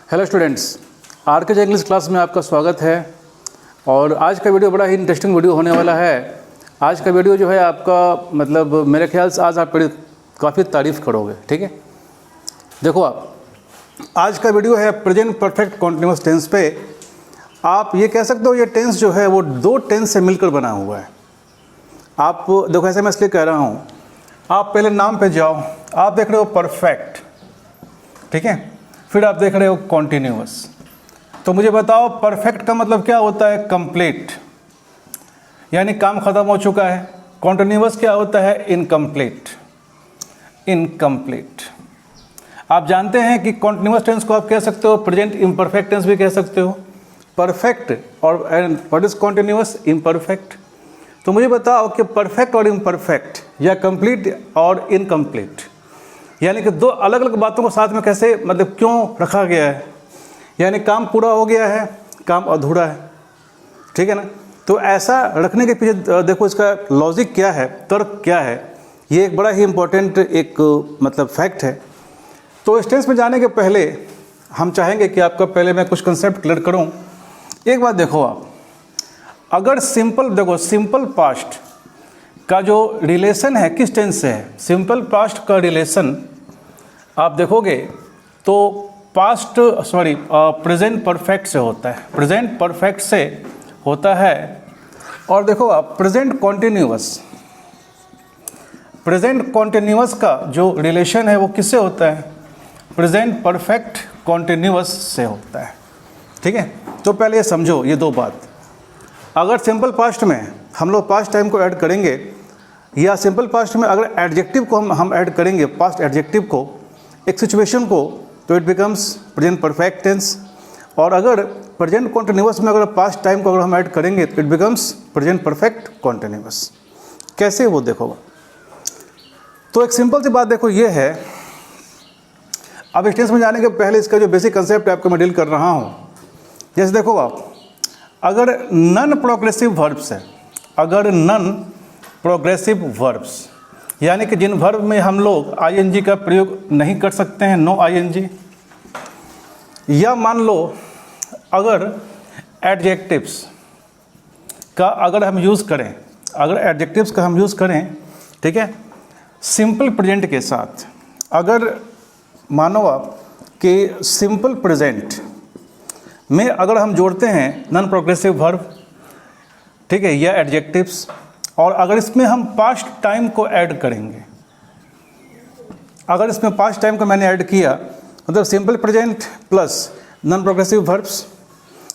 Hello students, are के English class में आपका स्वागत है। और आज का वीडियो बड़ा ही इंटरेस्टिंग वीडियो होने वाला है। आज का वीडियो जो है आपका मतलब मेरे ख्याल से आज आप काफ़ी तारीफ़ करोगे। ठीक है, देखो आप आज का वीडियो है प्रेजेंट परफेक्ट कॉन्टिन्यूअस टेंस पे। आप ये कह सकते हो ये टेंस जो है वो दो टेंस से मिलकर बना हुआ है। आप देखो, ऐसे मैं इसलिए कह रहा हूँ, आप पहले नाम पे जाओ, आप देख रहे हो परफेक्ट, ठीक है, फिर आप देख रहे हो कॉन्टिन्यूअस। तो मुझे बताओ परफेक्ट का मतलब क्या होता है? कंप्लीट, यानी काम खत्म हो चुका है। कॉन्टिन्यूअस क्या होता है? इनकम्प्लीट। इनकम्प्लीट। आप जानते हैं कि कॉन्टिन्यूअस टेंस को आप कह सकते हो प्रेजेंट इम्परफेक्ट टेंस भी कह सकते हो। परफेक्ट और व्हाट इज कॉन्टिन्यूअस? इम्परफेक्ट। तो मुझे बताओ कि परफेक्ट और इम्परफेक्ट या कंप्लीट और इनकम्प्लीट, यानी कि दो अलग अलग बातों को साथ में कैसे मतलब क्यों रखा गया है? यानी काम पूरा हो गया है, काम अधूरा है, ठीक है ना। तो ऐसा रखने के पीछे देखो इसका लॉजिक क्या है, तर्क क्या है, ये एक बड़ा ही इम्पोर्टेंट एक मतलब फैक्ट है। तो इस टेंस में जाने के पहले हम चाहेंगे कि आपका पहले मैं कुछ कंसेप्ट क्लियर करूं। एक बात देखो, आप अगर सिंपल पास्ट का जो रिलेशन है किस टेंस से है? सिंपल पास्ट का रिलेशन आप देखोगे तो प्रेजेंट परफेक्ट से होता है। प्रेजेंट परफेक्ट से होता है। और देखो आप प्रेजेंट कॉन्टिन्यूअस का जो रिलेशन है वो किससे होता है? प्रेजेंट परफेक्ट कॉन्टिन्यूअस से होता है। ठीक है, तो पहले ये समझो ये दो बात। अगर सिंपल पास्ट में हम लोग पास्ट टाइम को ऐड करेंगे या सिंपल पास्ट में अगर एडजेक्टिव को हम ऐड करेंगे, पास्ट एडजेक्टिव को, एक सिचुएशन को, तो it becomes present perfect tense. और अगर प्रेजेंट कॉन्टिन्यूअस में अगर पास्ट टाइम को अगर हम ऐड करेंगे तो it becomes present perfect continuous. कैसे वो देखो। तो एक सिंपल सी बात देखो ये है। अब इस टेंस में जाने के पहले इसका जो बेसिक कंसेप्ट आपको मैं डील कर रहा हूँ। जैसे देखो आप, अगर नॉन प्रोग्रेसिव वर्ब्स है, अगर नॉन प्रोग्रेसिव वर्ब्स यानी कि जिन वर्ब में हम लोग आईएनजी का प्रयोग नहीं कर सकते हैं, नो आईएनजी, या मान लो अगर एडजेक्टिव्स का अगर हम यूज़ करें, अगर एडजेक्टिव्स का हम यूज़ करें, ठीक है, सिंपल प्रेजेंट के साथ, अगर मानो आप कि सिंपल प्रेजेंट में अगर हम जोड़ते हैं नॉन प्रोग्रेसिव वर्ब, ठीक है, या एडजेक्टिव्स, और अगर इसमें हम पास्ट टाइम को ऐड करेंगे, अगर इसमें पास्ट टाइम को मैंने ऐड किया मतलब simple present plus non progressive verbs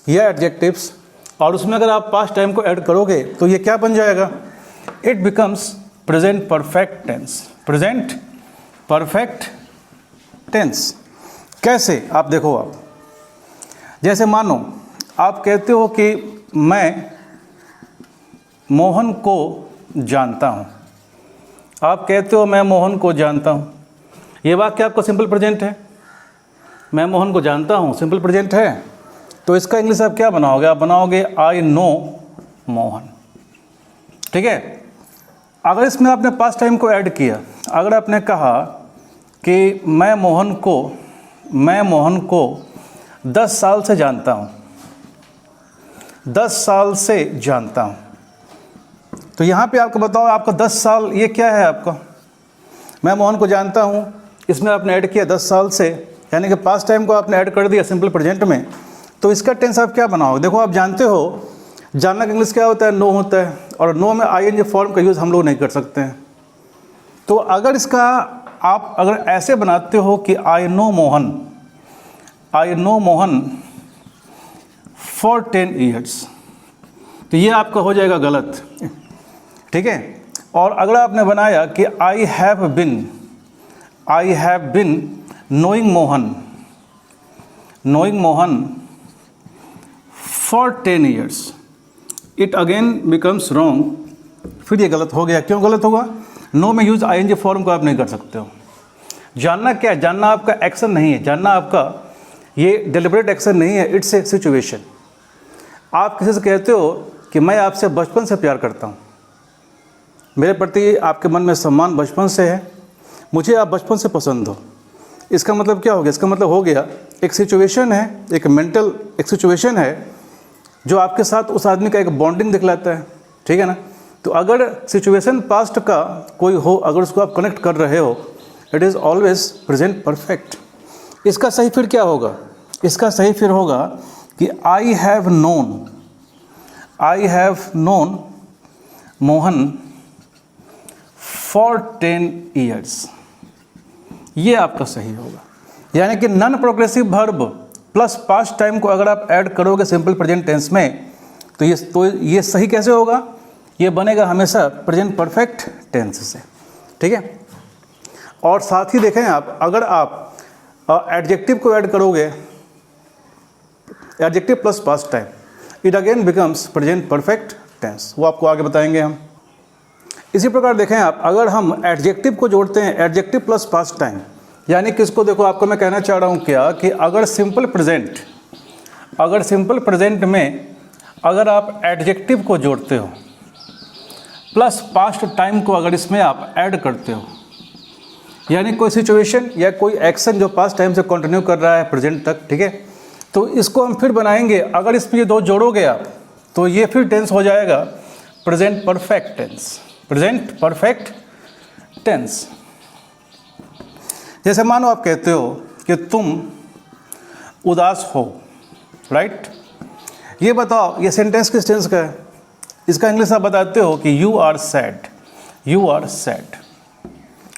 या एडजेक्टिव्स, और उसमें अगर आप पास्ट टाइम को ऐड करोगे तो ये क्या बन जाएगा? It becomes present perfect tense. Present perfect tense कैसे? आप देखो, आप जैसे मानो आप कहते हो कि मैं मोहन को जानता हूँ। आप कहते हो मैं मोहन को जानता हूँ। ये वाक्य आपका सिंपल प्रेजेंट है। मैं मोहन को जानता हूँ सिंपल प्रेजेंट है। तो इसका इंग्लिश आप क्या बनाओगे? आप बनाओगे आई नो मोहन। ठीक है। अगर इसमें आपने पास्ट टाइम को ऐड किया, अगर आपने कहा कि मैं मोहन को 10 साल से जानता हूँ, 10 साल से जानता हूँ, तो यहाँ पे आपको बताओ आपका 10 साल ये क्या है? आपका मैं मोहन को जानता हूँ, इसमें आपने ऐड किया 10 साल से, यानी कि पास्ट टाइम को आपने ऐड कर दिया सिंपल प्रेजेंट में। तो इसका टेंस आप क्या बनाओगे? देखो आप जानते हो जानना का इंग्लिश क्या होता है? नो होता है, और नो में आईएनजी फॉर्म का यूज़ हम लोग नहीं कर सकते हैं। तो अगर इसका आप अगर ऐसे बनाते हो कि I know Mohan for 10 years, तो ये आपका हो जाएगा गलत। ठीक है। और अगर आपने बनाया कि I have been knowing Mohan for 10 years, it again becomes wrong. फिर ये गलत हो गया। क्यों गलत होगा? नो में यूज आईएनजी फॉर्म को आप नहीं कर सकते हो। जानना क्या है? जानना आपका एक्शन नहीं है, जानना आपका ये डेलिबरेट एक्शन नहीं है, इट्स ए सिचुएशन। आप किसी से कहते हो कि मैं आपसे बचपन से प्यार करता हूँ, मेरे प्रति आपके मन में सम्मान बचपन से है, मुझे आप बचपन से पसंद हो। इसका मतलब क्या हो गया? इसका मतलब हो गया एक सिचुएशन है, एक मेंटल एक सिचुएशन है जो आपके साथ उस आदमी का एक बॉन्डिंग दिखलाता है, ठीक है ना। तो अगर सिचुएशन पास्ट का कोई हो, अगर उसको आप कनेक्ट कर रहे हो, it is always present perfect. इसका सही फिर क्या होगा? इसका सही फिर होगा कि I have known Mohan for 10 years, ये आपका सही होगा। यानी कि non progressive verb plus past time को अगर आप ऐड करोगे सिंपल प्रेजेंट टेंस में, तो ये सही कैसे होगा? ये बनेगा हमेशा प्रेजेंट परफेक्ट टेंस से, ठीक है। और साथ ही देखें आप, अगर आप एडजेक्टिव को ऐड करोगे, adjective plus past time, it again becomes present perfect tense. वो आपको आगे बताएंगे हम। इसी प्रकार देखें आप, अगर हम एडजेक्टिव को जोड़ते हैं, एडजेक्टिव प्लस पास्ट टाइम, यानी कि इसको देखो, आपको मैं कहना चाह रहा हूँ क्या कि अगर सिंपल प्रेजेंट में अगर आप एडजेक्टिव को जोड़ते हो प्लस पास्ट टाइम को अगर इसमें आप ऐड करते हो, यानी कोई सिचुएशन या कोई एक्शन जो पास्ट टाइम से कंटिन्यू कर रहा है प्रेजेंट तक, ठीक है, तो इसको हम फिर बनाएंगे। अगर इसमें ये दो जोड़ोगे आप, तो ये फिर टेंस हो जाएगा present perfect tense, present perfect tense. जैसे मानो आप कहते हो कि तुम उदास हो, राइट। ये बताओ, ये सेंटेंस किस टेंस का है? इसका इंग्लिश आप बताते हो कि यू आर सैड,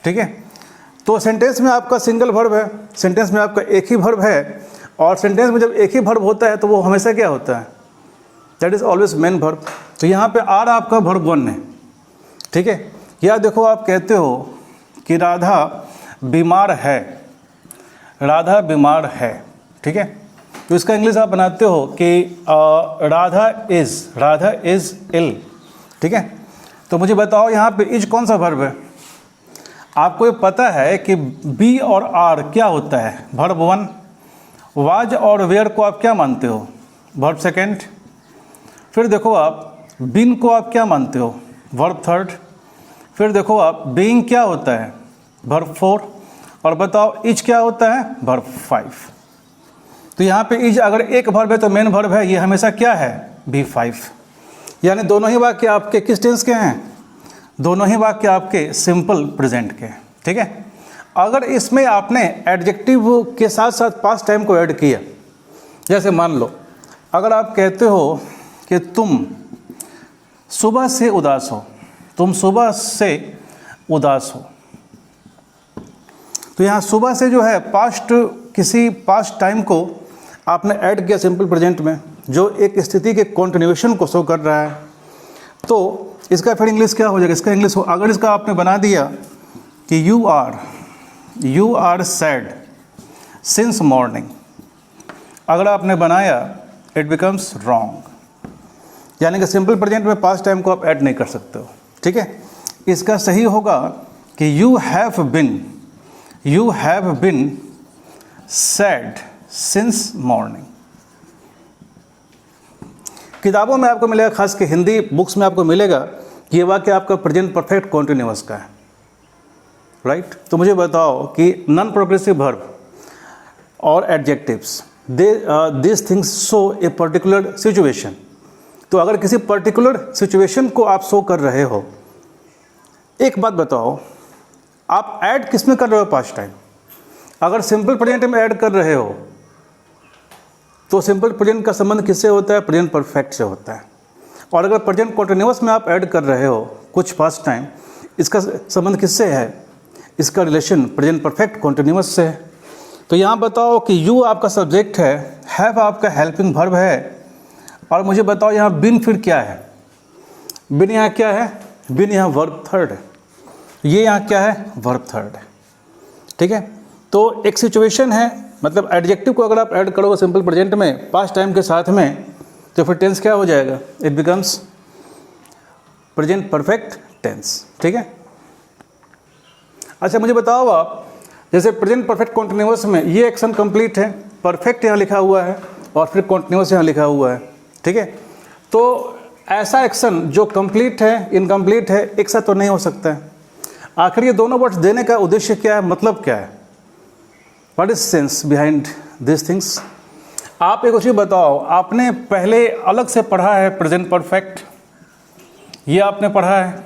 ठीक है। तो सेंटेंस में आपका सिंगल वर्ब है, सेंटेंस में आपका एक ही वर्ब है, और सेंटेंस में जब एक ही वर्ब होता है तो वो हमेशा क्या होता है? That is always main verb. तो यहाँ पे आर आपका वर्ब 1 है, ठीक है। या देखो, आप कहते हो कि राधा बीमार है, ठीक है। तो इसका इंग्लिश आप बनाते हो कि राधा इज इल, ठीक है। तो मुझे बताओ यहाँ पे इज कौन सा वर्ब है? आपको ये पता है कि बी और आर क्या होता है? वर्ब 1। वाज और वेयर को आप क्या मानते हो? वर्ब 2। फिर देखो आप बिन को आप क्या मानते हो? वर्ब 3। फिर देखो आप बीइंग क्या होता है? वर्ब 4। और बताओ इज क्या होता है? वर्ब 5। तो यहाँ पे इज अगर एक वर्ब है तो मेन वर्ब है, ये हमेशा क्या है? B5। यानी दोनों ही वाक्य आपके किस टेंस के हैं? दोनों ही वाक्य आपके सिंपल प्रेजेंट के, ठीक है। अगर इसमें आपने एडजेक्टिव के साथ साथ पास्ट टाइम को ऐड किया, जैसे मान लो अगर आप कहते हो कि तुम सुबह से उदास हो, तो यहाँ सुबह से जो है किसी पास्ट टाइम को आपने ऐड किया सिंपल प्रेजेंट में, जो एक स्थिति के कंटिन्यूएशन को शो कर रहा है। तो इसका फिर इंग्लिश क्या हो जाएगा? इसका इंग्लिश अगर इसका आपने बना दिया कि you are sad since morning, अगर आपने बनाया, इट बिकम्स रॉन्ग। यानी कि सिंपल प्रेजेंट में पास्ट टाइम को आप ऐड नहीं कर सकते हो, ठीक है। इसका सही होगा कि you have been sad since morning. किताबों में आपको मिलेगा, खास के हिंदी बुक्स में आपको मिलेगा कि ये वाक्य आपका प्रेजेंट परफेक्ट कॉन्टिन्यूअस का है, राइट। तो मुझे बताओ कि नॉन प्रोग्रेसिव वर्ब और adjectives this things show a particular situation. तो अगर किसी पर्टिकुलर सिचुएशन को आप शो कर रहे हो, एक बात बताओ, आप ऐड किस में कर रहे हो? Past time. अगर सिंपल प्रेजेंट में ऐड कर रहे हो तो सिंपल प्रेजेंट का संबंध किससे होता है? प्रेजेंट परफेक्ट से होता है। और अगर प्रेजेंट कॉन्टिन्यूअस में आप ऐड कर रहे हो कुछ पास्ट टाइम, इसका संबंध किससे है? इसका रिलेशन प्रेजेंट परफेक्ट कॉन्टिन्यूअस से है। तो यहाँ बताओ कि यू आपका सब्जेक्ट है, हैव आपका हेल्पिंग वर्ब है, और मुझे बताओ यहाँ बिन फिर क्या है? बिन यहाँ क्या है? बिन यहाँ वर्ब 3 है, ये यहाँ क्या है? वर्ब 3 है, ठीक है। तो एक सिचुएशन है, मतलब एडजेक्टिव को अगर आप ऐड करोगे सिंपल प्रेजेंट में पास्ट टाइम के साथ में, तो फिर टेंस क्या हो जाएगा? It becomes present perfect tense, ठीक है। अच्छा मुझे बताओ आप, जैसे प्रेजेंट परफेक्ट कॉन्टिन्यूअस में ये एक्शन कंप्लीट है, परफेक्ट यहाँ लिखा हुआ है और फिर कॉन्टिन्यूअस यहाँ लिखा हुआ है, ठीक है। तो ऐसा एक्शन जो कंप्लीट है, इनकम्प्लीट है, एक साथ तो नहीं हो सकता है। आखिर ये दोनों वर्ड्स देने का उद्देश्य क्या है? मतलब क्या है? What is sense behind this things. आप एक चीज़ बताओ, आपने पहले अलग से पढ़ा है प्रेजेंट परफेक्ट, ये आपने पढ़ा है,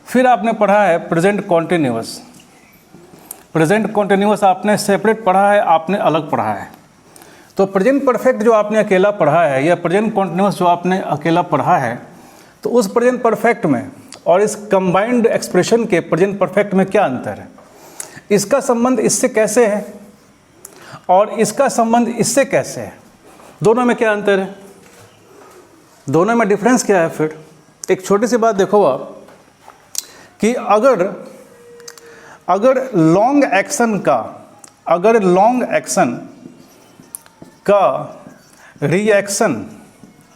फिर आपने पढ़ा है प्रेजेंट कॉन्टिन्यूअस। प्रेजेंट कॉन्टिन्यूअस आपने सेपरेट पढ़ा है, आपने अलग पढ़ा है। तो प्रेजेंट परफेक्ट जो आपने अकेला पढ़ा है या प्रेजेंट कॉन्टिन्यूअस जो आपने अकेला पढ़ा है, तो उस प्रेजेंट परफेक्ट में और इस कंबाइंड एक्सप्रेशन के प्रेजेंट परफेक्ट में क्या अंतर है? इसका संबंध इससे कैसे है और इसका संबंध इससे कैसे है? दोनों में क्या अंतर है? दोनों में डिफरेंस क्या है? फिर एक छोटी सी बात देखो आप कि अगर लॉन्ग एक्शन का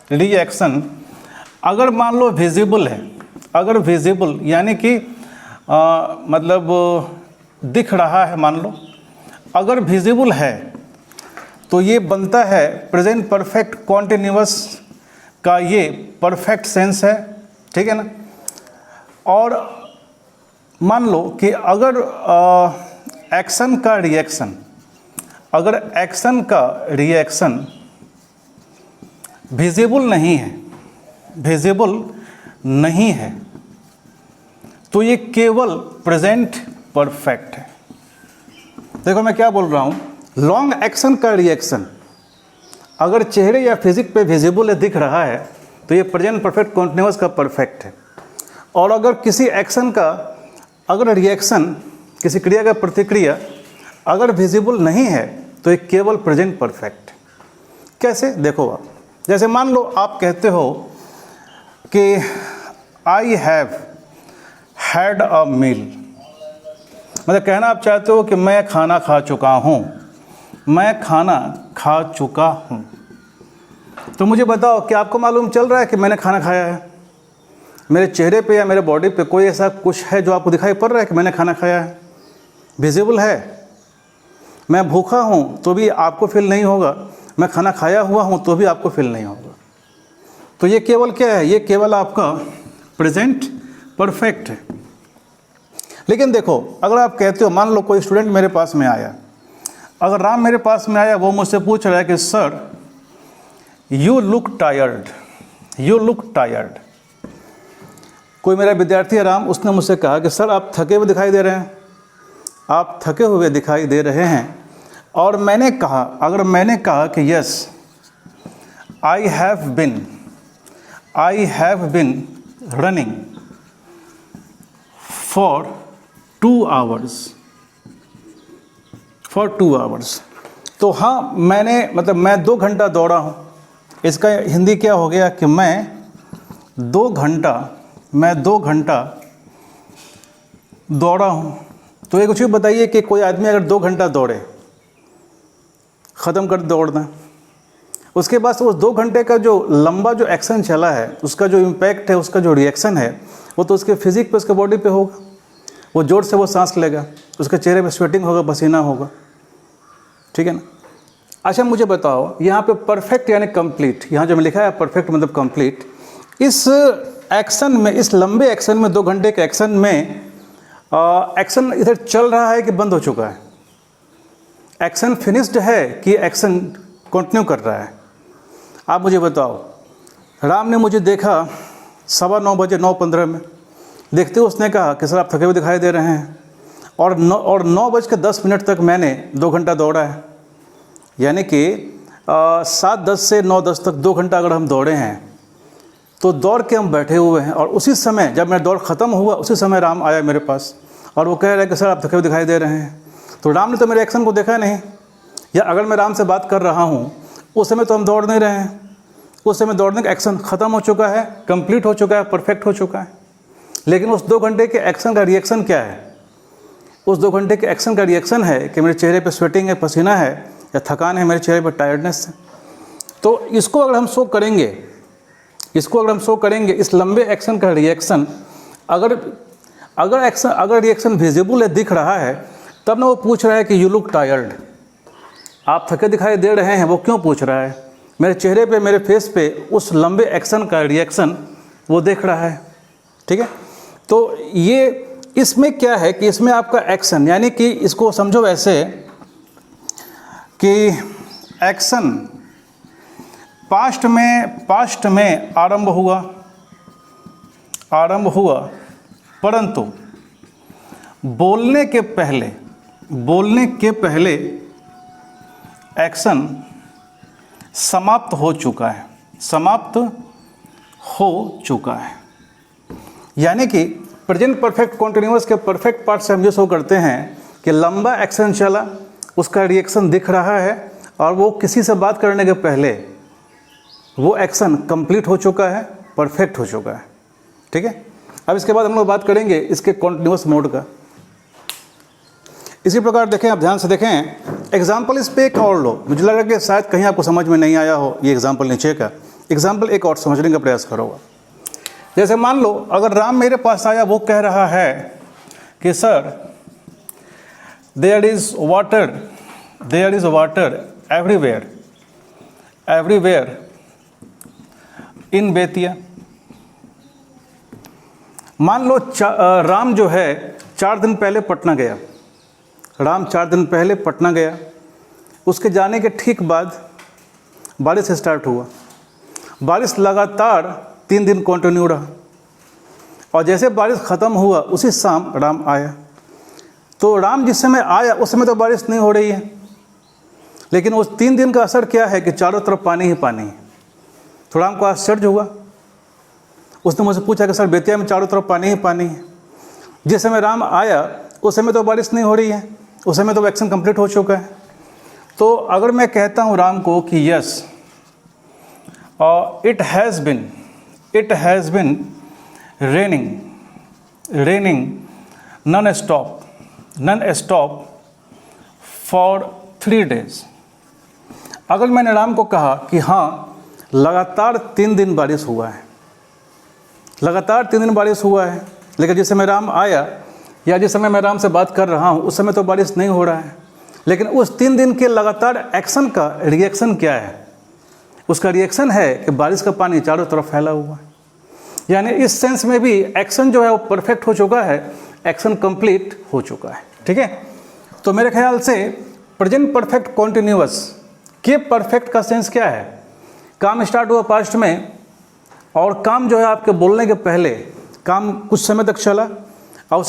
रिएक्शन अगर मान लो विजिबल है, अगर विजिबल यानी कि मतलब दिख रहा है, मान लो अगर विजिबल है, तो ये बनता है प्रेजेंट परफेक्ट कॉन्टिन्यूअस का ये परफेक्ट सेंस है, ठीक है ना। और मान लो कि अगर एक्शन का रिएक्शन, अगर एक्शन का रिएक्शन विजिबल नहीं है, तो ये केवल प्रेजेंट परफेक्ट है। देखो मैं क्या बोल रहा हूँ, लॉन्ग एक्शन का रिएक्शन अगर चेहरे या फिजिक पे विजिबल है, दिख रहा है, तो ये प्रेजेंट परफेक्ट कॉन्टिन्यूअस का परफेक्ट है। और अगर किसी एक्शन का अगर रिएक्शन, किसी क्रिया का प्रतिक्रिया अगर विजिबल नहीं है, तो ये केवल प्रेजेंट परफेक्ट। कैसे? देखो आप, जैसे मान लो आप कहते हो कि आई हैव हैड अ मील, मतलब कहना आप चाहते हो कि मैं खाना खा चुका हूँ, मैं खाना खा चुका हूँ। तो मुझे बताओ कि आपको मालूम चल रहा है कि मैंने खाना खाया है? मेरे चेहरे पे या मेरे बॉडी पे कोई ऐसा कुछ है जो आपको दिखाई पड़ रहा है कि मैंने खाना खाया है? विजिबल है। मैं भूखा हूँ तो भी आपको फील नहीं होगा, मैं खाना खाया हुआ हूँ तो भी आपको फील नहीं होगा। तो ये केवल क्या है? ये केवल आपका प्रेजेंट परफेक्ट है। लेकिन देखो, अगर आप कहते हो, मान लो कोई स्टूडेंट मेरे पास में आया, अगर राम मेरे पास में आया, वो मुझसे पूछ रहा है कि sir you look tired, you look tired. कोई मेरा विद्यार्थी है राम, उसने मुझसे कहा कि सर आप थके हुए दिखाई दे रहे हैं, आप थके हुए दिखाई दे रहे हैं। और मैंने कहा, अगर मैंने कहा कि yes I have been running for 2 hours, तो हाँ मैंने, मतलब मैं 2 घंटा दौड़ा हूँ। इसका हिंदी क्या हो गया कि मैं 2 घंटा दौड़ा हूँ। तो एक चीज़ बताइए कि कोई आदमी अगर 2 घंटा दौड़े, ख़त्म कर दौड़ना, उसके बाद उस 2 घंटे का जो लंबा जो एक्शन चला है, उसका जो इम्पैक्ट है, उसका जो रिएक्शन है, वो तो उसके फिजिक पे, उसके बॉडी पे होगा। वो जोर से वो सांस लेगा, उसके चेहरे पे स्वेटिंग होगा, पसीना होगा, ठीक है ना। अच्छा मुझे बताओ, यहाँ पे परफेक्ट यानी कंप्लीट, यहाँ जो मैं लिखा है परफेक्ट मतलब कंप्लीट, इस एक्शन में, इस लंबे एक्शन में, 2 घंटे के एक्शन में एक्शन इधर चल रहा है कि बंद हो चुका है? एक्शन फिनिश्ड है कि एक्शन कंटिन्यू कर रहा है? आप मुझे बताओ। राम ने मुझे देखा 9:15 बजे, 9:15 में देखते हुए उसने कहा कि सर आप थके हुए दिखाई दे रहे हैं, और 9:10 तक मैंने 2 घंटा दौड़ा है। यानी कि 7:10 से 9:10 तक 2 घंटा अगर हम दौड़े हैं, तो दौड़ के हम बैठे हुए हैं, और उसी समय जब मेरा दौड़ ख़त्म हुआ, उसी समय राम आया मेरे पास और वो कह रहा है कि सर आप थके हुए दिखाई दे रहे हैं। तो राम ने तो मेरे एक्शन को देखा नहीं, या अगर मैं राम से बात कर रहा हूँ उस समय तो हम दौड़ नहीं रहे हैं, उस समय दौड़ने का एक्शन ख़त्म हो चुका है, कंप्लीट हो चुका है, परफेक्ट हो चुका है। लेकिन उस 2 घंटे के एक्शन का रिएक्शन क्या है? उस 2 घंटे के एक्शन का रिएक्शन है कि मेरे चेहरे पे स्वेटिंग है, पसीना है, या थकान है, मेरे चेहरे पर टायर्डनेस है। तो इसको अगर हम शो करेंगे, इस लंबे एक्शन का रिएक्शन, अगर रिएक्शन विजिबल है, दिख रहा है, तब ना वो पूछ रहा है कि यू लुक टायर्ड, आप थके दिखाई दे रहे हैं। वो क्यों पूछ रहा है? मेरे चेहरे पे, मेरे फेस पे उस लंबे एक्शन का रिएक्शन वो देख रहा है, ठीक है। तो ये इसमें क्या है कि इसमें आपका एक्शन, यानी कि इसको समझो ऐसे कि एक्शन पास्ट में आरंभ हुआ परंतु बोलने के पहले एक्शन समाप्त हो चुका है। यानी कि प्रेजेंट परफेक्ट कॉन्टिन्यूअस के परफेक्ट पार्ट से हम ये शो करते हैं कि लंबा एक्शन चला, उसका रिएक्शन दिख रहा है और वो किसी से बात करने के पहले वो एक्शन कंप्लीट हो चुका है, परफेक्ट हो चुका है। ठीक है, अब इसके बाद हम लोग बात करेंगे इसके कॉन्टिन्यूअस मोड का। इसी प्रकार देखें, आप ध्यान से देखें, एग्जाम्पल इस पे एक और लो। मुझे लगा कि शायद कहीं आपको समझ में नहीं आया हो ये एग्जाम्पल नीचे का। एग्जाम्पल एक और समझने का प्रयास करोगा। जैसे मान लो अगर राम मेरे पास आया, वो कह रहा है कि sir there is water everywhere in Bettiah. मान लो राम जो है 4 दिन पहले पटना गया। उसके जाने के ठीक बाद बारिश स्टार्ट हुआ। बारिश लगातार 3 दिन कंटिन्यू रहा और जैसे बारिश ख़त्म हुआ उसी शाम राम आया। तो राम जिस समय आया उस समय तो बारिश नहीं हो रही है, लेकिन उस 3 दिन का असर क्या है कि चारों तरफ पानी ही पानी है। तो राम को आश्चर्य हुआ। उसने मुझसे पूछा कि सर बेतिया में चारों तरफ पानी ही पानी है। जिस समय राम आया उस समय तो बारिश नहीं हो रही है, उस समय तो एक्शन कंप्लीट हो चुका है। तो अगर मैं कहता हूँ राम को कि yes it has been raining non stop for 3 days। अगर मैंने राम को कहा कि हाँ लगातार 3 दिन बारिश हुआ है, लेकिन जिस समय राम आया या जिस समय मैं राम से बात कर रहा हूँ उस समय तो बारिश नहीं हो रहा है, लेकिन उस 3 दिन के लगातार एक्शन का रिएक्शन क्या है? उसका रिएक्शन है कि बारिश का पानी चारों तरफ फैला हुआ है। यानी इस सेंस में भी एक्शन जो है वो परफेक्ट हो चुका है, एक्शन कंप्लीट हो चुका है। ठीक है, तो मेरे ख्याल से प्रेजेंट परफेक्ट कॉन्टिन्यूअस के परफेक्ट का सेंस क्या है? काम स्टार्ट हुआ पास्ट में और काम जो है आपके बोलने के पहले काम कुछ समय तक चला और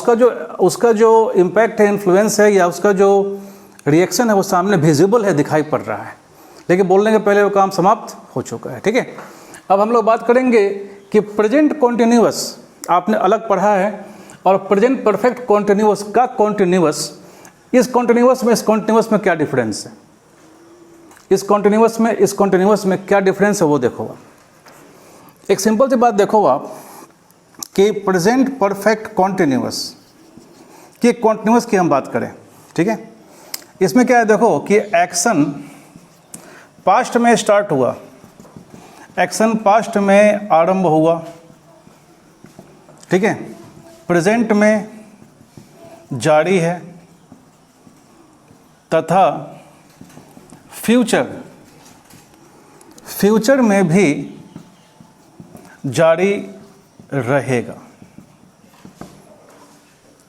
उसका जो इम्पैक्ट है, इन्फ्लुएंस है या उसका जो रिएक्शन है वो सामने विजिबल है, दिखाई पड़ रहा है, लेकिन बोलने के पहले वो काम समाप्त हो चुका है। ठीक है, अब हम लोग बात करेंगे कि प्रेजेंट कॉन्टिन्यूअस आपने अलग पढ़ा है और प्रेजेंट परफेक्ट कॉन्टिन्यूअस का कॉन्टिन्यूअस, इस कॉन्टिन्यूअस में क्या डिफरेंस है? इस कॉन्टिन्यूअस में क्या डिफरेंस है वो देखो आप। एक सिंपल सी बात देखो आप कि प्रेजेंट परफेक्ट कॉन्टिन्यूअस की हम बात करें। ठीक है, इसमें क्या है देखो कि एक्शन पास्ट में स्टार्ट हुआ, एक्शन पास्ट में आरंभ हुआ। ठीक है, प्रेजेंट में जारी है तथा फ्यूचर में भी जारी रहेगा।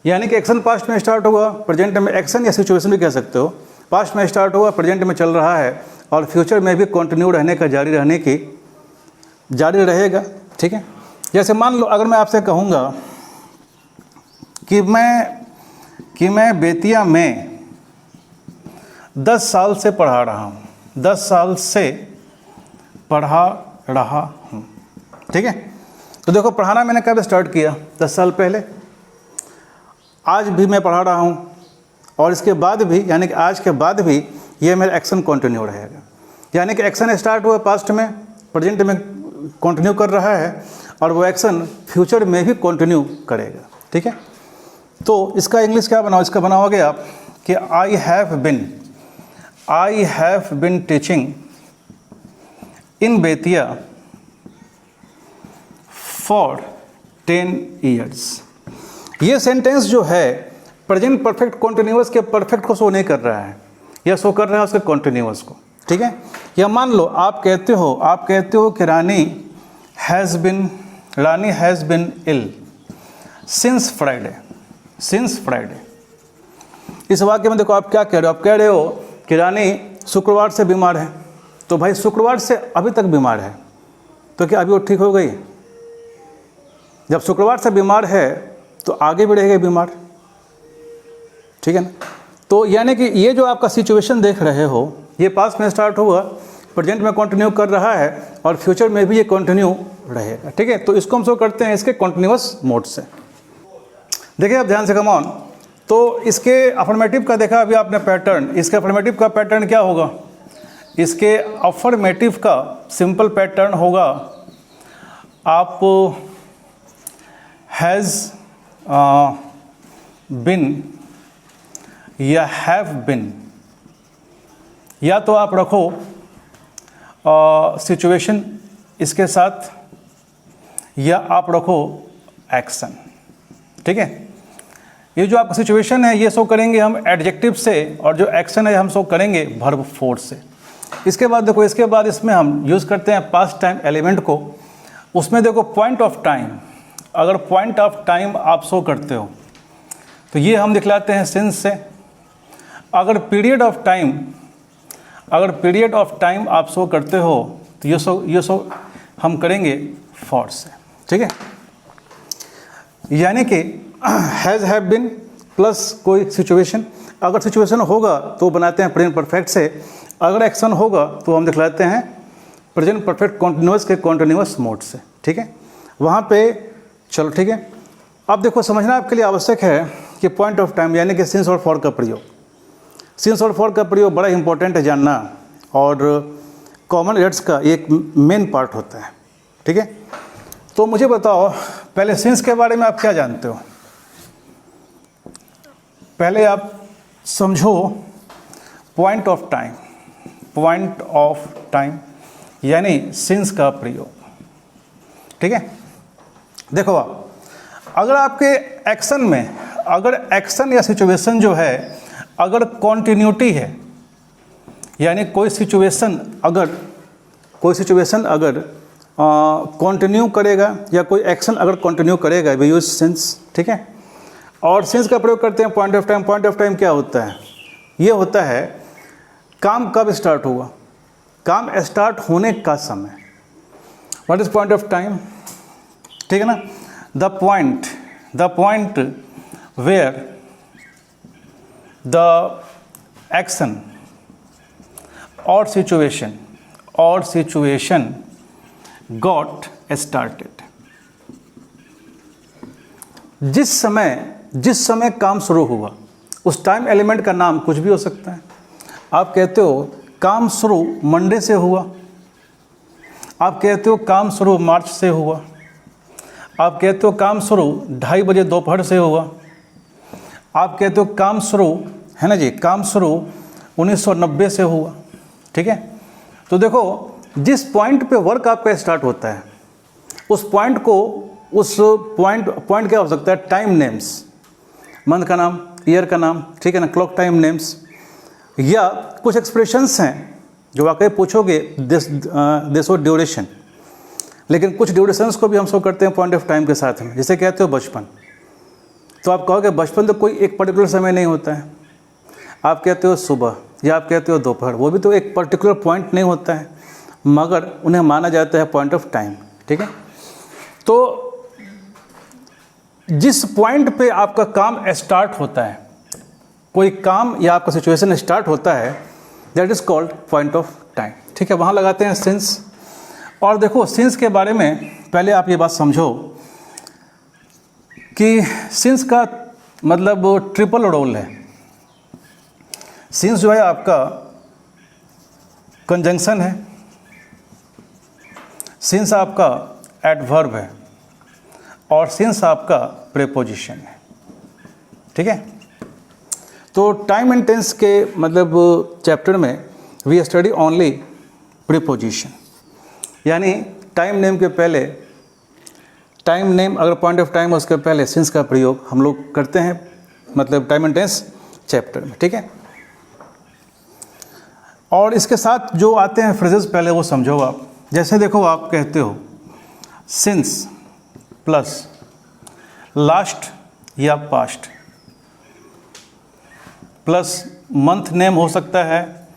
यानी कि एक्शन पास्ट में स्टार्ट हुआ, प्रेजेंट में एक्शन या सिचुएशन भी कह सकते हो, पास्ट में स्टार्ट हुआ, प्रेजेंट में चल रहा है और फ्यूचर में भी कंटिन्यू रहने का, जारी रहेगा। ठीक है, जैसे मान लो अगर मैं आपसे कहूँगा कि मैं बेतिया में 10 साल से पढ़ा रहा हूँ, 10 साल से पढ़ा रहा हूँ। ठीक है, तो देखो पढ़ाना मैंने कब स्टार्ट किया? 10 साल पहले। आज भी मैं पढ़ा रहा हूँ और इसके बाद भी, यानी कि आज के बाद भी ये मेरा एक्शन कंटिन्यू रहेगा। यानी कि एक्शन स्टार्ट हुआ पास्ट में, प्रेजेंट में कंटिन्यू कर रहा है और वो एक्शन फ्यूचर में भी कंटिन्यू करेगा। ठीक है, तो इसका इंग्लिश क्या बनाओ? इसका बनाओगे आप कि I have been teaching in Bettiah for 10 years। ये सेंटेंस जो है प्रेजेंट परफेक्ट कॉन्टिन्यूअस के परफेक्ट को शो नहीं कर रहा है, यह शो कर रहा है उसके कॉन्टिन्यूअस को। ठीक है, या मान लो आप कहते हो कि Rani has been ill since Friday. इस वाक्य में देखो आप क्या कह रहे हो? आप कह रहे हो कि रानी शुक्रवार से बीमार है, तो भाई शुक्रवार से अभी तक बीमार है, तो क्या अभी वो ठीक हो गई? जब शुक्रवार से बीमार है तो आगे भी रहेगा बीमार, ठीक है ना। तो यानी कि ये जो आपका सिचुएशन देख रहे हो, ये पास्ट में स्टार्ट हुआ, प्रेजेंट में कंटिन्यू कर रहा है और फ्यूचर में भी ये कंटिन्यू रहेगा, ठीक है। तो इसको हम शो करते हैं इसके कंटिन्यूअस मोड से। देखिए आप ध्यान से, कम ऑन। तो इसके अफर्मेटिव का देखा अभी आपने पैटर्न, इसके अफर्मेटिव का पैटर्न क्या होगा? इसके अफर्मेटिव का सिंपल पैटर्न होगा, आप हैज़ बिन या हैव बिन, या तो आप रखो सिचुएशन इसके साथ, या आप रखो एक्शन, ठीक है। ये जो आपका सिचुएशन है ये शो करेंगे हम एडजेक्टिव से, और जो एक्शन है हम शो करेंगे वर्ब फोर्स से। इसके बाद देखो, इसके बाद इसमें हम यूज़ करते हैं पास्ट टाइम एलिमेंट को। उसमें देखो पॉइंट ऑफ टाइम, अगर पॉइंट ऑफ टाइम आप शो करते हो तो ये हम दिखलाते हैं सिंस से। अगर पीरियड ऑफ टाइम, अगर पीरियड ऑफ टाइम आप शो करते हो तो ये शो हम करेंगे फॉर से, ठीक है। यानी कि हैज़ हैव बिन प्लस कोई सिचुएशन, अगर सिचुएशन होगा तो बनाते हैं प्रेजेंट परफेक्ट से, अगर एक्शन होगा तो हम दिखलाते हैं प्रेजेंट परफेक्ट कॉन्टिन्यूअस के कॉन्टिन्यूअस मोड से, ठीक है। वहाँ पे चलो ठीक है। अब देखो समझना आपके लिए आवश्यक है कि पॉइंट ऑफ टाइम यानी कि सिंस और फॉर का प्रयोग, सिंस और फॉर का प्रयोग बड़ा इंपॉर्टेंट है जानना, और कॉमन एड्स का एक मेन पार्ट होता है, ठीक है। तो मुझे बताओ पहले सिंस के बारे में आप क्या जानते हो? पहले आप समझो point of time, point of time यानी सिंस का प्रयोग, ठीक है। देखो आप, अगर आपके एक्शन में, अगर एक्शन या सिचुएशन जो है अगर कॉन्टिन्यूटी है, यानी कोई सिचुएशन अगर कंटिन्यू करेगा या कोई एक्शन अगर कंटिन्यू करेगा, वी यूज सिंस, ठीक है। और सिंस का प्रयोग करते हैं point of time. Point of time क्या होता है? ये होता है काम कब स्टार्ट हुआ, काम स्टार्ट होने का समय। What is point of time, ठीक है ना। The point where the action और सिचुएशन गॉट स्टार्टेड। जिस समय काम शुरू हुआ, उस टाइम एलिमेंट का नाम कुछ भी हो सकता है। आप कहते हो काम शुरू मंडे से हुआ, आप कहते हो काम शुरू मार्च से हुआ, आप कहते हो काम शुरू 2:30 बजे दोपहर से हुआ, आप कहते हो काम शुरू, है ना जी, काम शुरू 1990 से हुआ, ठीक है। तो देखो जिस पॉइंट पे वर्क आपका स्टार्ट होता है, उस पॉइंट क्या हो सकता है? टाइम नेम्स, मंथ का नाम, ईयर का नाम, ठीक है ना, क्लॉक टाइम नेम्स, या कुछ एक्सप्रेशंस हैं जो वाकई पूछोगे दिस और ड्यूरेशन, लेकिन कुछ ड्यूरेशंस को भी हम शो करते हैं पॉइंट ऑफ टाइम के साथ में। जैसे कहते हो बचपन, तो आप कहोगे बचपन तो कोई एक पर्टिकुलर समय नहीं होता है। आप कहते हो सुबह या आप कहते हो दोपहर, वो भी तो एक पर्टिकुलर पॉइंट नहीं होता है, मगर उन्हें माना जाता है पॉइंट ऑफ टाइम, ठीक है। तो जिस पॉइंट पे आपका काम स्टार्ट होता है, कोई काम या आपका सिचुएशन स्टार्ट होता है, that is called point of time, ठीक है। वहाँ लगाते हैं सिंस। और देखो सिंस के बारे में पहले आप ये बात समझो कि सिंस का मतलब ट्रिपल रोल है। सिंस जो है आपका कंजंक्शन है, सिंस आपका एडवर्ब है, और सिंस आपका प्रीपोजिशन है, ठीक है। तो टाइम एंड टेंस के मतलब चैप्टर में वी स्टडी ओनली प्रीपोजिशन, यानी टाइम नेम के पहले, टाइम नेम अगर पॉइंट ऑफ टाइम है उसके पहले सिंस का प्रयोग हम लोग करते हैं, मतलब टाइम एंड टेंस चैप्टर में, ठीक है। और इसके साथ जो आते हैं फ्रेजेस पहले वो समझो आप। जैसे देखो आप कहते हो सिंस प्लस लास्ट या पास्ट प्लस मंथ नेम हो सकता है,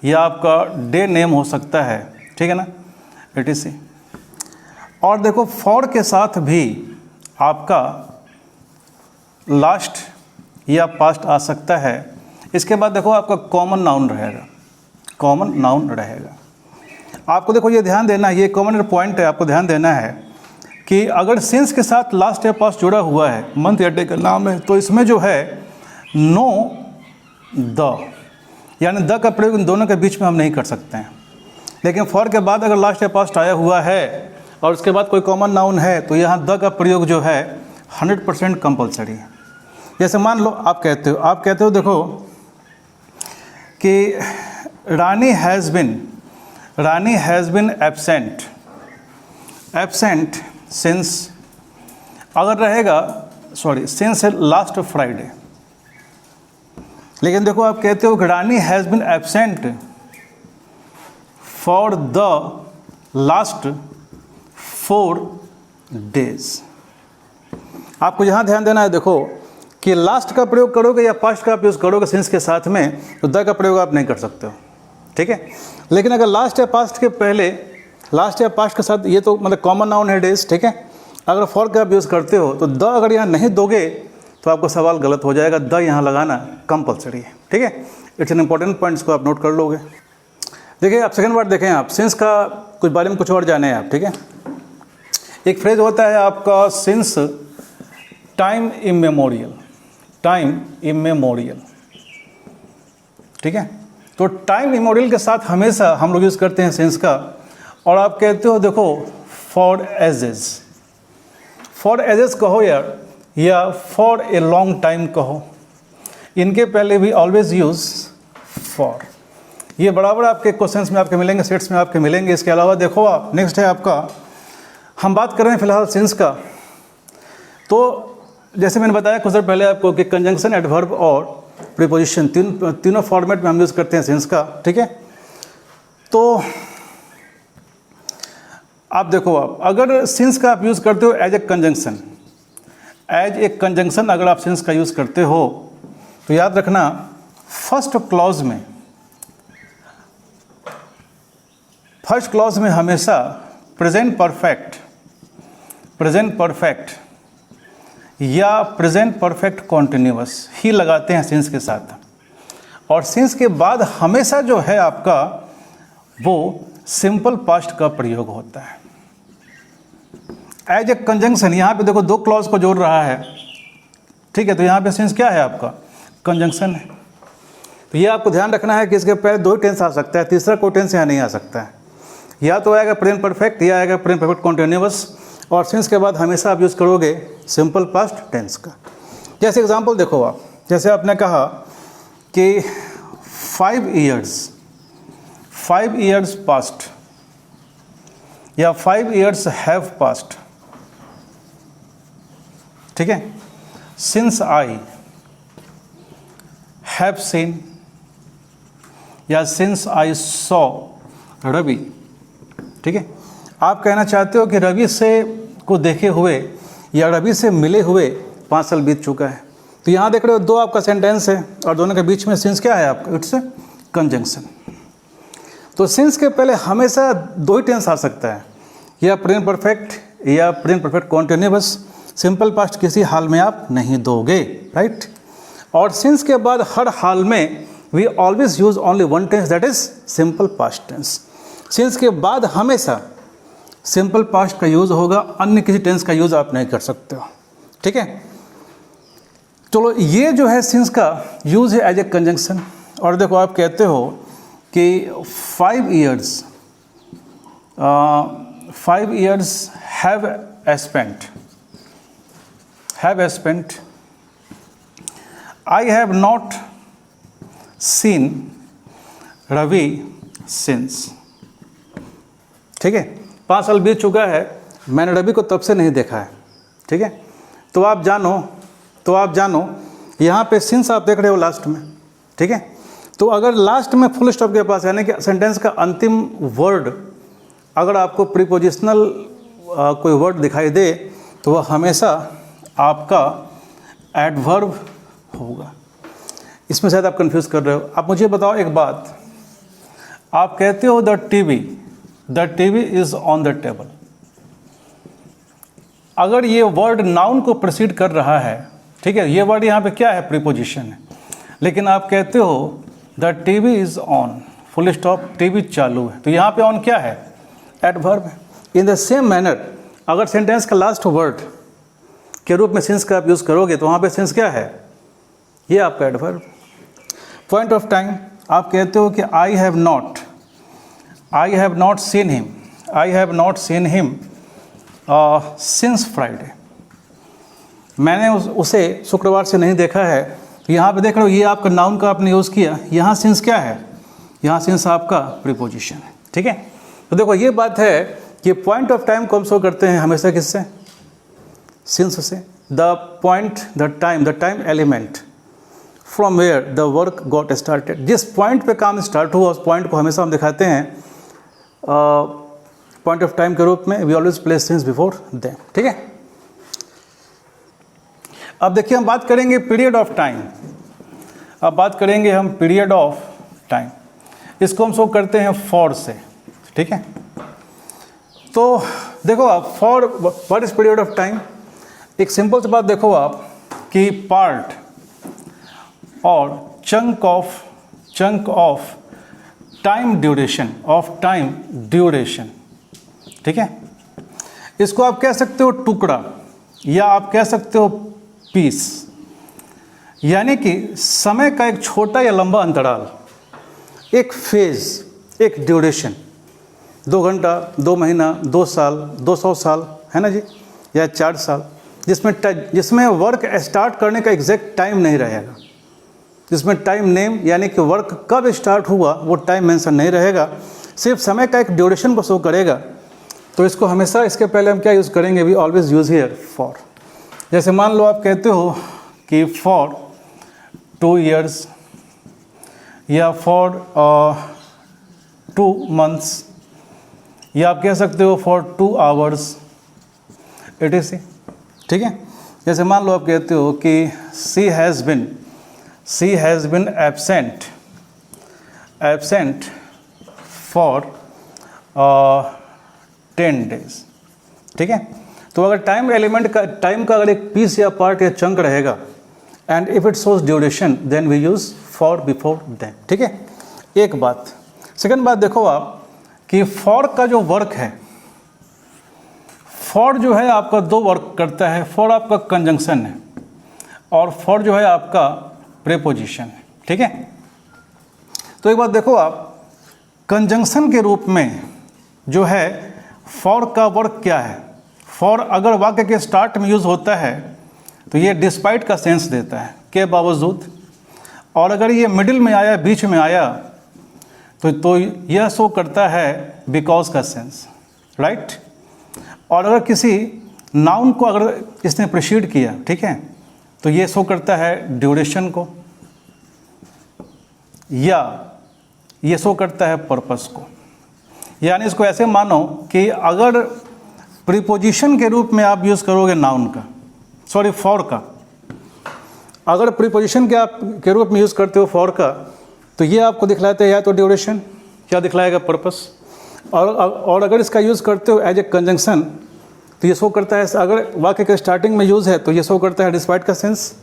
या आपका डे नेम हो सकता है, ठीक है ना, etc। और देखो फॉर के साथ भी आपका लास्ट या पास्ट आ सकता है। इसके बाद देखो आपका कॉमन नाउन रहेगा, कॉमन नाउन रहेगा। आपको देखो ये ध्यान देना है, ये कॉमन पॉइंट है, आपको ध्यान देना है कि अगर सिंस के साथ लास्ट या पास्ट जुड़ा हुआ है, मंथ या डे का नाम है, तो इसमें जो है नो द, यानी द का प्रयोग इन दोनों के बीच में हम नहीं कर सकते हैं। लेकिन फॉर के बाद अगर लास्ट या पास्ट आया हुआ है और उसके बाद कोई कॉमन नाउन है तो यहाँ द का प्रयोग जो है 100% कंपलसरी है। जैसे मान लो आप कहते हो देखो कि Rani has been absent since, अगर रहेगा सिंस लास्ट फ्राइडे। लेकिन देखो आप कहते हो कि Rani has been absent for the last 4 days। आपको यहाँ ध्यान देना है, देखो कि लास्ट का प्रयोग करोगे या पास्ट का आप यूज़ करोगे सिंस के साथ में, तो द का प्रयोग आप नहीं कर सकते हो, ठीक है। लेकिन अगर लास्ट या पास्ट के पहले, लास्ट या पास्ट के साथ, ये तो मतलब कॉमन नाउन है डेज, ठीक है, अगर फॉर का आप यूज़ करते हो तो द अगर यहाँ नहीं दोगे तो आपको सवाल गलत हो जाएगा। द यहाँ लगाना कंपलसरी है, ठीक है। इट्स एन इंपॉर्टेंट पॉइंट्स को आप नोट कर लोगे। देखिए आप सेकंड वर्ड देखें, आप सिंस का कुछ बारे में कुछ और जाने आप, ठीक है। एक फ्रेज होता है आपका सिंस टाइम इमेमोरियल, ठीक है। तो टाइम इमेमोरियल के साथ हमेशा हम लोग यूज़ करते हैं सिंस का। और आप कहते हो देखो फॉर एजेस कहो यार, या फॉर ए लॉन्ग टाइम कहो, इनके पहले भी ऑलवेज यूज़ फॉर। ये बराबर आपके क्वेश्चंस में आपके मिलेंगे, सेट्स में आपके मिलेंगे। इसके अलावा देखो आप नेक्स्ट है आपका, हम बात कर रहे हैं फिलहाल सिंस का। तो जैसे मैंने बताया कुछ देर पहले आपको कि कंजंक्शन, एडवर्ब और प्रीपोजिशन तीनों फॉर्मेट में हम यूज़ करते हैं सिंस का, ठीक है। तो आप देखो, आप अगर सिंस का आप यूज़ करते हो एज ए कंजंक्शन अगर आप सिंस का यूज़ करते हो तो याद रखना फर्स्ट क्लॉज में हमेशा प्रेजेंट परफेक्ट या प्रेजेंट परफेक्ट कॉन्टिन्यूअस ही लगाते हैं सिंस के साथ। और सिंस के बाद हमेशा जो है आपका वो सिंपल पास्ट का प्रयोग होता है एज ए कंजंक्शन। यहाँ पे देखो 2 क्लॉज को जोड़ रहा है, ठीक है, तो यहाँ पे सिंस क्या है आपका कंजंक्शन है। तो ये आपको ध्यान रखना है कि इसके पहले 2 टेंस आ सकता है, तीसरा कोई टेंस यहाँ नहीं आ सकता है। या तो आएगा प्रेजेंट परफेक्ट या आएगा प्रेजेंट परफेक्ट कॉन्टिन्यूअस। और सिंस के बाद हमेशा आप यूज़ करोगे सिंपल पास्ट टेंस का। जैसे एग्जांपल देखो आप, जैसे आपने कहा कि 5 years पास्ट या 5 years हैव पास्ट, ठीक है। सिंस आई हैव सीन या सिंस आई सॉ रवि, ठीक है। आप कहना चाहते हो कि रवि से को देखे हुए या रवि से मिले हुए 5 साल बीत चुका है। तो यहाँ देख रहे हो 2 आपका सेंटेंस है और दोनों के बीच में सिंस क्या है आपका, इट्स कंजंक्शन। तो सिंस के पहले हमेशा 2 ही टेंस आ सकता है, या प्रेजेंट परफेक्ट या present perfect continuous. Simple past किसी हाल में आप नहीं दोगे, राइट। और सिंस के बाद हर हाल में we always use only 1 tense, that is simple past tense. Since के बाद हमेशा सिंपल पास्ट का यूज़ होगा, अन्य किसी टेंस का यूज़ आप नहीं कर सकते हो, ठीक है। चलो ये जो है सिंस का यूज़ है एज ए कंजंक्शन। और देखो आप कहते हो कि 5 years have spent I have not seen Ravi since, ठीक है। 5 साल बीत चुका है, मैंने रवि को तब से नहीं देखा है, ठीक है। तो आप जानो यहाँ पे सिंस आप देख रहे हो लास्ट में, ठीक है। तो अगर लास्ट में फुल स्टॉप के पास यानी कि सेंटेंस का अंतिम वर्ड अगर आपको प्रीपोजिशनल कोई वर्ड दिखाई दे तो वह हमेशा आपका एडवर्ब होगा। इसमें शायद आप कंफ्यूज कर रहे हो। आप मुझे बताओ एक बात, आप कहते हो the TV is on the table. अगर ये वर्ड नाउन को प्रोसीड कर रहा है, ठीक है, ये वर्ड यहाँ पे क्या है, प्रीपोजिशन है, लेकिन आप कहते हो the TV is on, full stop, TV चालू है, तो यहाँ पे ऑन क्या है, एडवर्ब है। इन द सेम मैनर अगर सेंटेंस का लास्ट वर्ड के रूप में सिंस का आप यूज़ करोगे तो वहाँ पे सिंस क्या है, ये आपका एडवर्ब। पॉइंट ऑफ टाइम आप कहते हो कि I have not seen him since Friday, मैंने उसे शुक्रवार से नहीं देखा है। तो यहाँ पे देख रहे हो ये आपका नाउन का आपने यूज़ किया, यहाँ सिंस क्या है, यहाँ सिंस आपका प्रीपोजिशन है, ठीक है। तो देखो ये बात है कि पॉइंट ऑफ टाइम को हम शो करते हैं हमेशा किससे, सिंस से। The point, the time element from where the work got started, जिस पॉइंट पे काम स्टार्ट हुआ उस पॉइंट को हमेशा हम दिखाते हैं पॉइंट ऑफ टाइम के रूप में। We always place since before them, ठीक है। अब देखिए हम बात करेंगे पीरियड ऑफ टाइम। अब बात करेंगे हम पीरियड ऑफ टाइम, इसको हम शो करते हैं फॉर से, ठीक है। तो देखो आप for what is period of time, एक सिंपल सी बात देखो आप कि पार्ट और चंक ऑफ टाइम ड्यूरेशन, ठीक है। इसको आप कह सकते हो टुकड़ा या आप कह सकते हो पीस, यानी कि समय का एक छोटा या लंबा अंतराल, एक फेज, एक ड्यूरेशन, 2 घंटा, 2 महीना, 2 साल, 200 साल, है ना जी, या 4 साल, जिसमें वर्क स्टार्ट करने का एग्जैक्ट टाइम नहीं रहेगा, जिसमें टाइम नेम यानी कि वर्क कब स्टार्ट हुआ वो टाइम मेंशन नहीं रहेगा, सिर्फ समय का एक ड्यूरेशन को शो करेगा। तो इसको हमेशा, इसके पहले हम क्या यूज़ करेंगे, we always use here for. जैसे मान लो आप कहते हो कि फॉर 2 years या फॉर 2 months, या आप कह सकते हो फॉर 2 hours, etc, ठीक है। जैसे मान लो आप कहते हो कि she has been absent for 10 days, ठीक है। तो अगर टाइम एलिमेंट का, टाइम का अगर एक पीस या पार्ट या चंक रहेगा and if it shows duration then we use for before then, ठीक है। एक बात। सेकंड बात देखो आप कि फॉर का जो वर्क है, फॉर जो है आपका 2 वर्क करता है, फॉर आपका कंजंक्शन है और फॉर जो है आपका प्रीपोजिशन है, ठीक है। तो एक बात देखो आप, कंजंक्शन के रूप में जो है फॉर का वर्क क्या है, फॉर अगर वाक्य के स्टार्ट में यूज़ होता है तो ये डिस्पाइट का सेंस देता है, के बावजूद, और अगर ये मिडिल में आया, बीच में आया तो यह शो करता है बिकॉज का सेंस, राइट। और अगर किसी नाउन को अगर इसने प्रीसीड किया, ठीक है, तो ये शो करता है ड्यूरेशन को, या ये शो करता है पर्पस को। यानी इसको ऐसे मानो कि अगर प्रीपोजिशन के रूप में आप यूज़ करोगे नाउन का, सॉरी फॉर का, अगर प्रीपोजिशन के रूप में यूज़ करते हो फॉर का, तो ये आपको दिखलाते हैं या तो ड्यूरेशन, क्या दिखलाएगा, पर्पस। और अगर इसका यूज़ करते हो एज ए कंजंक्शन तो ये शो करता है, अगर वाक्य के स्टार्टिंग में यूज़ है तो ये शो करता है डिस्पाइट का सेंस,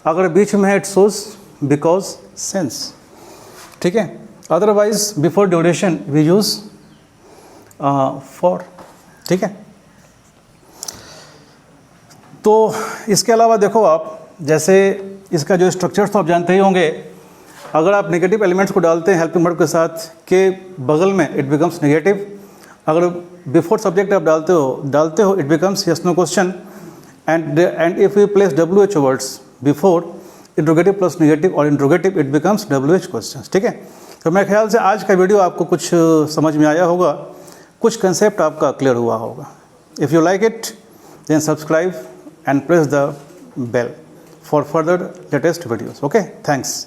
अगर बीच में है इट शोज बिकॉज सेंस, ठीक है। Otherwise before duration we use for, ठीक है। तो इसके अलावा देखो आप, जैसे इसका जो स्ट्रक्चर तो आप जानते ही होंगे, अगर आप नेगेटिव एलिमेंट्स को डालते हैं हेल्पिंग वर्ब के साथ के बगल में इट बिकम्स नेगेटिव, अगर बिफोर सब्जेक्ट आप डालते हो it becomes yes no question, and if you place WH words before interrogative plus negative और interrogative it becomes WH question, ठीक है। तो मेरे ख्याल से आज का वीडियो आपको कुछ समझ में आया होगा, कुछ कंसेप्ट आपका क्लियर हुआ होगा। If you like it then subscribe and press the bell for further latest videos. Okay, thanks.